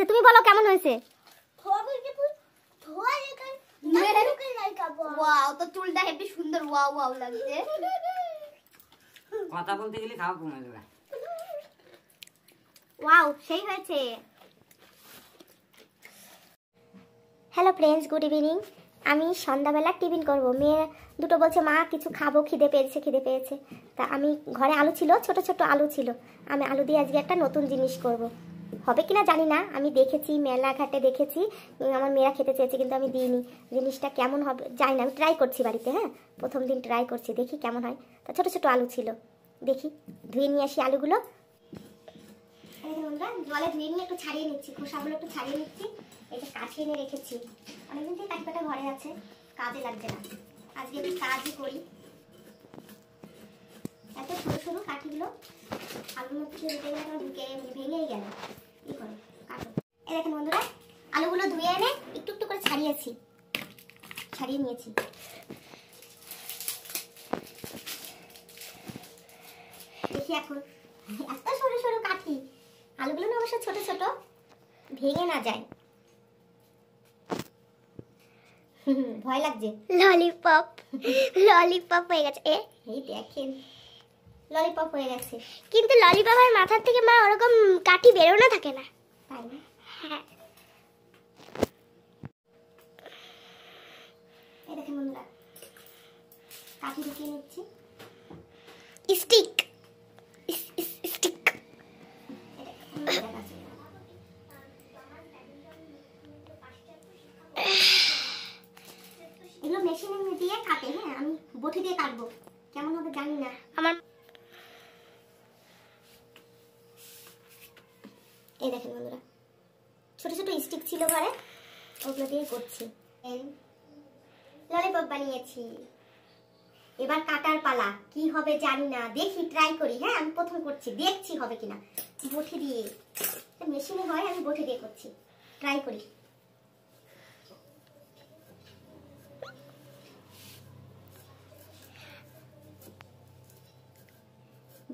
তুমি বলো কেমন হয়েছে? ওয়াও, তো চুলটা হেবি সুন্দর, ওয়াও ওয়াও লাগছে। কথা বলতে গেলে খাওয়া কমে যাবে। ওয়াও, সেই হয়েছে। Hello friends, good evening. আমি সন্ধ্যাবেলা টিফিন করব। মেয়ে দুটো বলছে মা কিছু খাবো, খিদে পেয়েছে। তা আমি ঘরে আলু ছিল, ছোট ছোট আলু ছিল, আমি আলু দিয়ে আজকে একটা নতুন জিনিস করব। হবে কিনা জানি না, আমি দেখেছি মেলাঘাটে দেখেছি, আমার মেয়েরা খেতে চেয়েছে কিন্তু আমি দিইনি। জিনিসটা কেমন হবে জানি না, আমি ট্রাই করছি বাড়িতে। হ্যাঁ, প্রথম দিন ট্রাই করছি, দেখি কেমন হয়। তা ছোট ছোট আলু ছিল, দেখি ধুয়ে নিয়ে আসি আলুগুলো। জলে ধুয়ে নিয়ে একটু ছাড়িয়ে নিচ্ছি, খোসাগুলো একটু ছাড়িয়ে নিচ্ছি। এটা কাঠি এনে রেখেছি, অনেকদিন থেকে কাঠ কাটা ঘরে আছে, কাজে লাগছে না, আজকে একটু কাজই করি। এত সরু সরু কাঠিগুলো আলুর মধ্যে ঢুকে গেলে ঢুকে ভেঙেই গেল। কি করে কাটো। এই দেখেন বন্ধুরা, আলুগুলো ধুয়ে এনে একটু একটু করে ছাড়িয়ে নিয়েছি। দেখি এখন এত সরু সরু কাঠি, আলুগুলো না অবশ্য ছোট ছোট, ভেঙে না যায়। ভয় লাগছে। ললিপপ হয়ে গেছে। এই দেখেন ললিপপ হয়ে গেছে, কিন্তু ললিপপের মাথার থেকে মা ওরকম কাঠি বেরোনো থাকে না, তাই না? হ্যাঁ, এই দেখেন বন্ধুরা, কাঠি ঢুকিয়ে নিচ্ছি। স্টিক এগুলো মেশিনে দিয়ে কাটে। হ্যাঁ, আমি বটি দিয়ে কাটবো, কেমন হবে জানি না। আমার এই দেখেন বন্ধুরা, ছোট ছোট স্টিক ছিল ঘরে, ওগুলো দিয়ে করছি। ললিপপ বানিয়েছি। এবার কাটার পালা, কি হবে জানি না, দেখি ট্রাই করি। হ্যাঁ, আমি প্রথম করছি, দেখছি হবে কিনা। বটি দিয়ে, মেশিনে হয়, আমি বটি দিয়ে করছি, ট্রাই করি।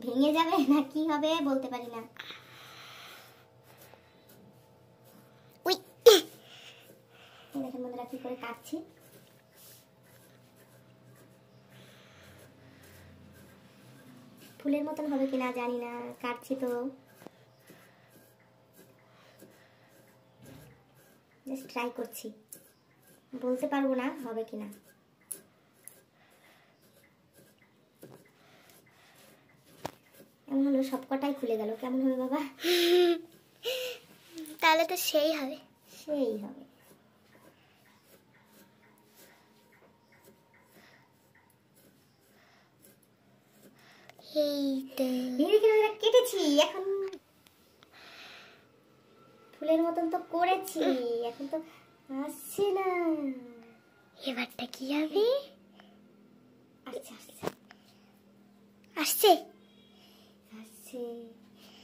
ভেঙে যাবে না কি হবে বলতে পারি না। দেখেন বন্ধুরা কি করে কাটছি। ফুলের মতন হবে কিনা জানি না, কাটছি তো, জাস্ট ট্রাই করছি, বলতে পারবো না হবে কিনা। এমন হলো সবকটাই খুলে গেল, কেমন হবে বাবা? তাহলে তো সেই হবে। কেটেছি, এখন ফুলের মতন তো করেছি, এখন তো আসছে না। এবারটা কি হবে? আসছে,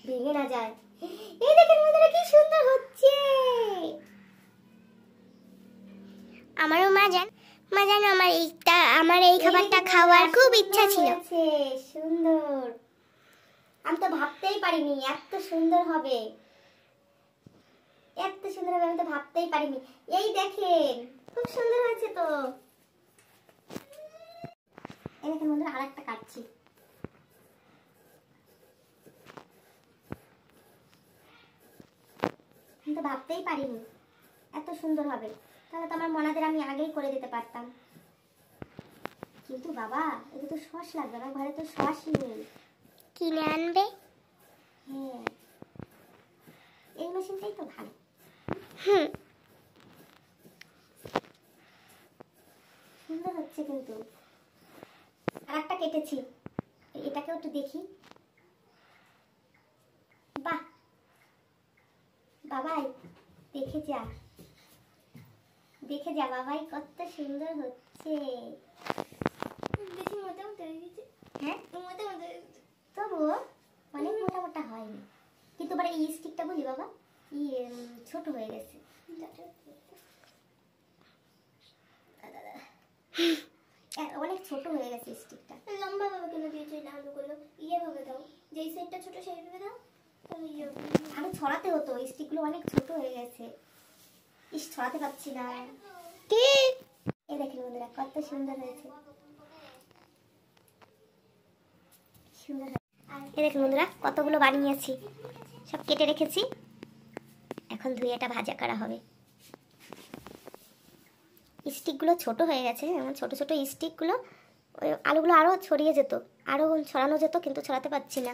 ভেঙে না যায়। এই দেখেন বন্ধুরা কি সুন্দর হচ্ছে। আমারও মা জানো আমার এই খাবারটা খাওয়ার খুব ইচ্ছা ছিল। সুন্দর, আমি তো ভাবতেই পারিনি এত সুন্দর হবে, আমি তো ভাবতেই পারিনি। এই দেখেন খুব সুন্দর হয়েছে তো। এই দেখেন বন্ধুরা, আরেকটা কাটছি। আমি তো ভাবতেই পারিনি এত সুন্দর হবে, তাহলে তো আমার মনাদের আমি আগেই করে দিতে পারতাম। কিন্তু বাবা, এটা তো সস লাগবে, আমার ঘরে তো সসই নেই, কিনে আনবে। হ্যাঁ, এই মেশিনটাই তো ভালো। সুন্দর হচ্ছে কিন্তু। আর একটা কেটেছি, এটাকেও একটু দেখি। বাহ বাবাই, দেখে যা বাবাই, কত সুন্দর হচ্ছে। হ্যাঁ, তবুও অনেক মোটা হয়নি, কিন্তু এবার এই স্টিকটা বলি বাবা ছোট হয়ে গেছে। অনেক ছোট হয়ে গেছে স্টিকটা। লম্বা ভাবে কেন দিয়েছো? আলুগুলো ভাবে দাও, যেই সাইডটা ছোট সেই ভাবে দাও। আলু ছড়াতে হতো, স্টিকগুলো অনেক ছোট হয়ে গেছে, ছড়াতে পারছি না। কি এই দেখেন বন্ধুরা কত সুন্দর হয়েছে, সুন্দর। এই দেখেন বন্ধুরা কতগুলো বানিয়েছি, সব কেটে রেখেছি, এখন ধুয়ে এটা ভাজা করা হবে। স্টিকগুলো ছোট হয়ে গেছে, এমন ছোট ছোট স্টিকগুলো, ওই আলুগুলো আরও ছড়িয়ে যেত, আরও ছড়ানো যেত, কিন্তু ছড়াতে পারছি না।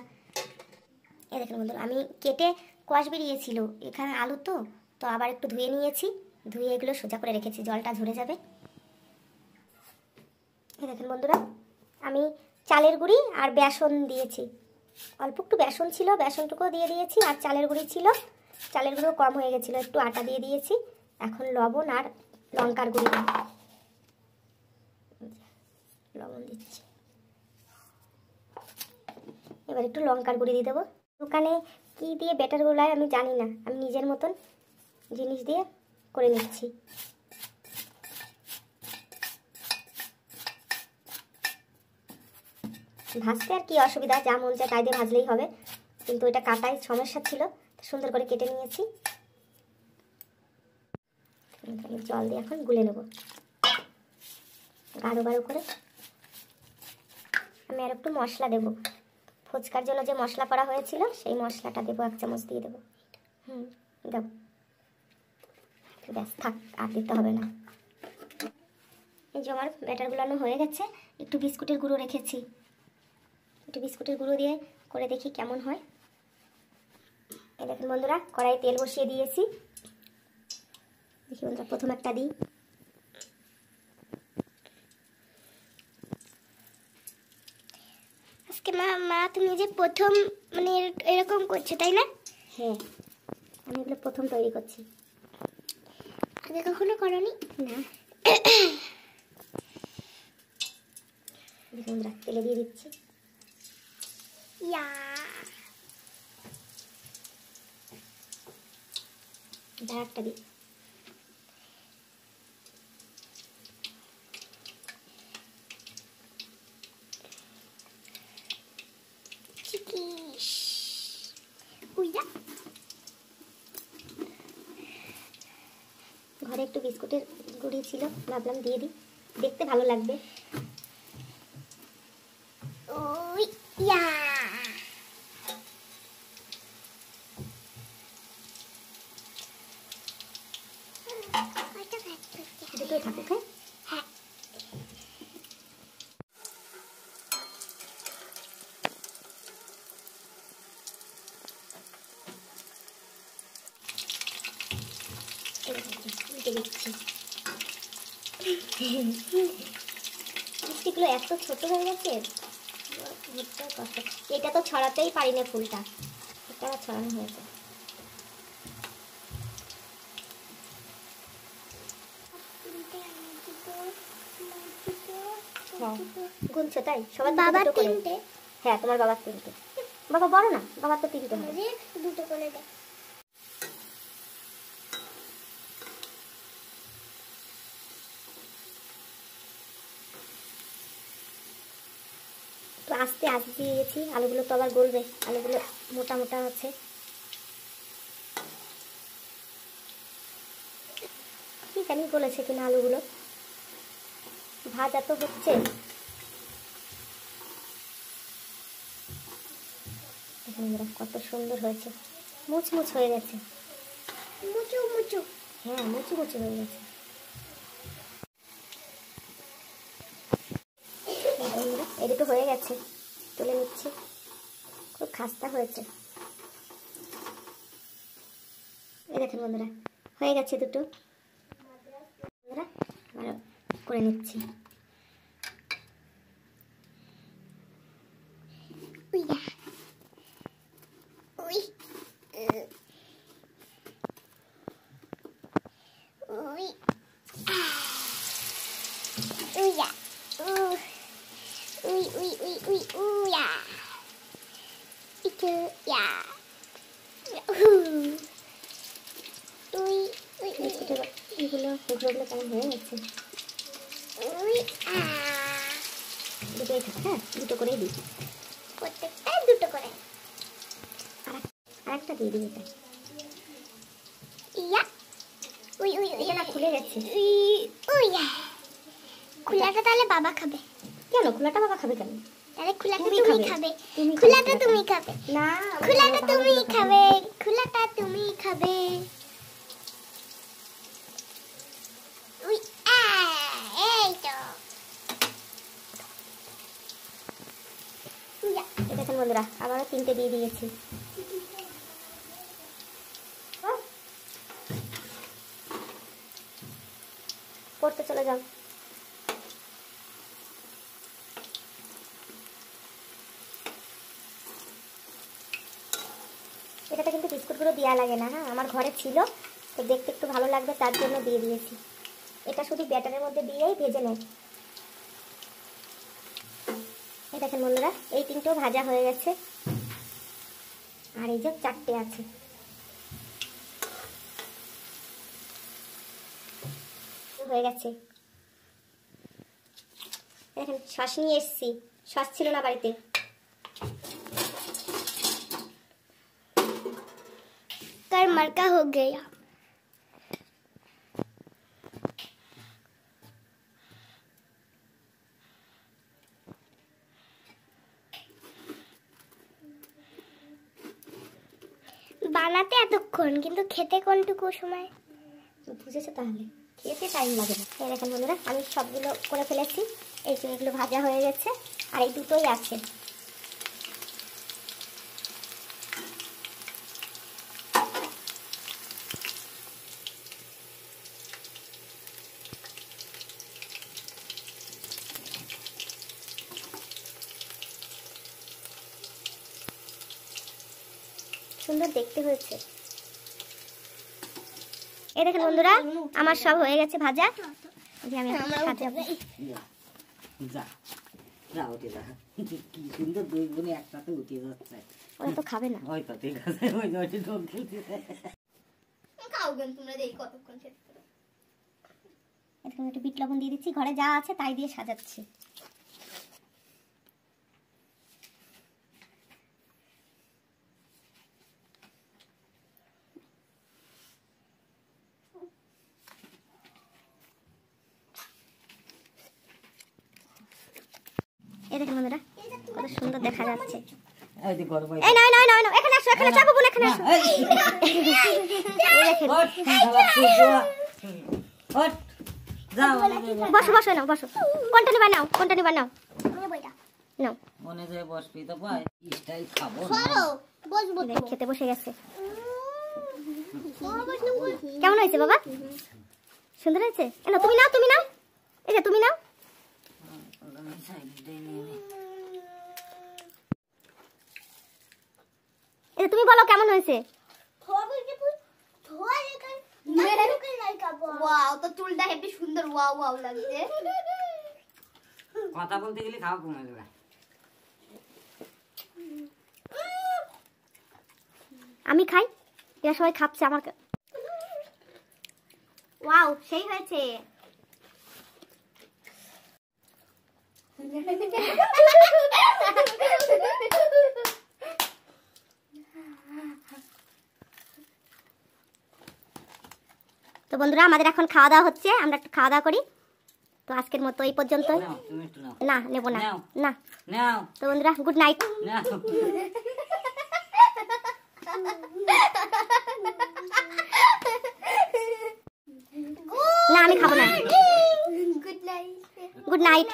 এই দেখেন বন্ধুরা আমি কেটে কোয়াশ বেরিয়েছিল এখানে আলু, তো তো আবার একটু ধুয়ে নিয়েছি, ধুয়ে এগুলো সোজা করে রেখেছি, জলটা ঝরে যাবে। এই দেখেন বন্ধুরা আমি চালের গুঁড়ি আর বেসন দিয়েছি, অল্প একটু বেসন ছিল, বেসনটুকুও দিয়ে দিয়েছি, আর চালের গুঁড়ি ছিল, চালের গুঁড়ো কম হয়ে গেছিলো, একটু আটা দিয়ে দিয়েছি। এখন লবণ আর লঙ্কার গুঁড়ি, লবণ দিচ্ছি, এবার একটু লঙ্কার গুঁড়ি দিয়ে দেবো। দোকানে কি দিয়ে ব্যাটার গোলায় আমি জানি না, আমি নিজের মতন জিনিস দিয়ে করে নিচ্ছি। ভাজতে আর কি অসুবিধা, যা মন চায় তাই দিয়ে ভাজলেই হবে, কিন্তু এটা কাটাই সমস্যা ছিল, সুন্দর করে কেটে নিয়েছি। আমি জল দিয়ে এখন গুলে নেব গাঢ় গাঢ় করে। আমি আর একটু মশলা দেবো, ফুচকার জন্য যে মশলা করা হয়েছিল সেই মশলাটা দেবো, 1 চামচ দিয়ে দেবো। দেবো, ব্যাস থাক, আর দিতে হবে না। এই যে আমার ব্যাটার গুলানো হয়ে গেছে, একটু বিস্কুটের গুঁড়ো রেখেছি, একটু বিস্কুটের গুঁড়ো দিয়ে করে দেখি কেমন হয়। এই দেখুন বন্ধুরা কড়াইয়ে তেল বসিয়ে দিয়েছি, দেখি বন্ধুরা প্রথম একটা দিই। আজকে মা তুমি যে প্রথম মানে এরকম করছো তাই না? হ্যাঁ, আমি এগুলো প্রথম তৈরি করছি, আগে কখনো করনি না। দেখুন বন্ধুরা তেলে দিয়ে দিচ্ছি, একটা দিই, ঘরে একটু বিস্কুটের গুঁড়ি ছিল, ভাবলাম দিয়ে দিই, দেখতে ভালো লাগবে। দুটোই থাকুক। হ্যাঁ, মিষ্টিগুলো এত ছোট হয়ে গেছে, এটা তো ছড়াতেই পারি না, ফুলটা এটা ছড়ানো হয়েছে। গুনছো তাই সবার বাবার 3টে? হ্যাঁ তোমার বাবার 3টে, বাবা বড় না, বাবার তো 3টে হবে, 2টো করে দে। তো আস্তে আস্তে দিয়েছি, আলুগুলো তো আবার গলবে, আলুগুলো মোটা মোটা আছে। ঠিক আমি গলেছে কিনা আলুগুলো, ভাজা তো হচ্ছে। কত সুন্দর হয়েছে, মুচমুচ হয়ে গেছে, মুচু মুচু, হ্যাঁ মুচু মুচু হয়ে গেছে। এই দুটো হয়ে গেছে, তুলে নিচ্ছি, খুব খাস্তা হয়েছে। এই দেখেন বন্ধুরা হয়ে গেছে দুটো, বন্ধুরা আবার করে নিচ্ছি। এগুলো কেমন হয়ে গেছে, দুটোই থাকে, হ্যাঁ দুটো করেই দিই, প্রত্যেকটা দুটো করে, আর একটা দিয়ে দিই। ইয়া উই উই এটা না খুলে যাচ্ছে। উই খোলাটা তাহলে বাবা খাবে। কেন খোলাটা বাবা খাবে কেন? তাহলে খোলাটা তুমি খাবে। খোলাটা তুমি খাবে না, খোলাটা তুমি খাবে, খোলাটা তুমি খাবে। উই এই তো দেখেন বন্ধুরা, আবারও 3টে দিয়ে দিয়েছি। পড়তে চলে যাও। এটাতে কিন্তু বিস্কুটগুলো দেওয়া লাগে না, হ্যাঁ আমার ঘরে ছিল তো দেখতে একটু ভালো লাগবে তার জন্য দিয়ে দিয়েছি। এটা শুধু ব্যাটারের মধ্যে দিয়েই ভেজে নেয়। এই দেখেন বন্ধুরা, এই 3টেও ভাজা হয়ে গেছে আর এই যে 4টে আছে। হয়ে গেছে। দেখেন সস নিয়ে এসেছি, সস ছিল না বাড়িতে। कर मरका हो गया। বানাতে এতক্ষণ কিন্তু খেতে কোনটুকু সময় বুঝেছো? তাহলে খেতে টাইম লাগে না। এই দেখেন বন্ধুরা, আমি সবগুলো করে ফেলেছি। এই যে এগুলো ভাজা হয়ে গেছে আর এই দুটোই আছে। সুন্দর দেখতে হয়েছে। এই দেখেন বন্ধুরা, আমার সব হয়ে গেছে ভাজা। যে আমি এখন সাজাবো। যা যা উঠে যা, কি সুন্দর দুই বোনে একসাথে উঠে যাচ্ছে। ওরা তো খাবে না। ওই তো ঠিক আছে, ওই জয়টি ঢোক দিতে খাওবেন তোমরা দেই কতক্ষণ খেতে। এখন একটু বিট লবণ দিয়ে দিচ্ছি, ঘরে যা আছে তাই দিয়ে সাজাচ্ছি। এই দেখেন বন্ধুরা, কত সুন্দর দেখা যাচ্ছে। এই যে গরম এই না না না না, এখানে আসো, এখানে চাপো বোন, এখানে আসো। এই দেখেন, ওঠ যাও, বসো বসো, নাও বসো। কোনটা নিবা নাও, কোনটা নিবা নাও। নাও মনে যায় বসবি তো ভাই, স্টাইল খাবো বসবো। খেতে বসে গেছে। কেমন হয়েছে বাবা? সুন্দর হয়েছে? এ না তুমি নাও, তুমি নাও, এই যে তুমি নাও। এটা তুমি বলো কেমন হয়েছে? ওয়াও, তো চুলটা হেবি সুন্দর, ওয়াও ওয়াও লাগছে। কথা বলতে গেলে খাওয়া কমে যাবে। আমি খাই, এরা সবাই খাচ্ছে আমার। ওয়াও, সেই হয়েছে। তো বন্ধুরা, আমাদের এখন খাওয়া দাওয়া হচ্ছে, আমরা একটু খাওয়া দাওয়া করি। তো আজকের মতো এই পর্যন্ত। না নেব না, না নাও। তো বন্ধুরা, গুড নাইট। না আমি খাবো না। Good night.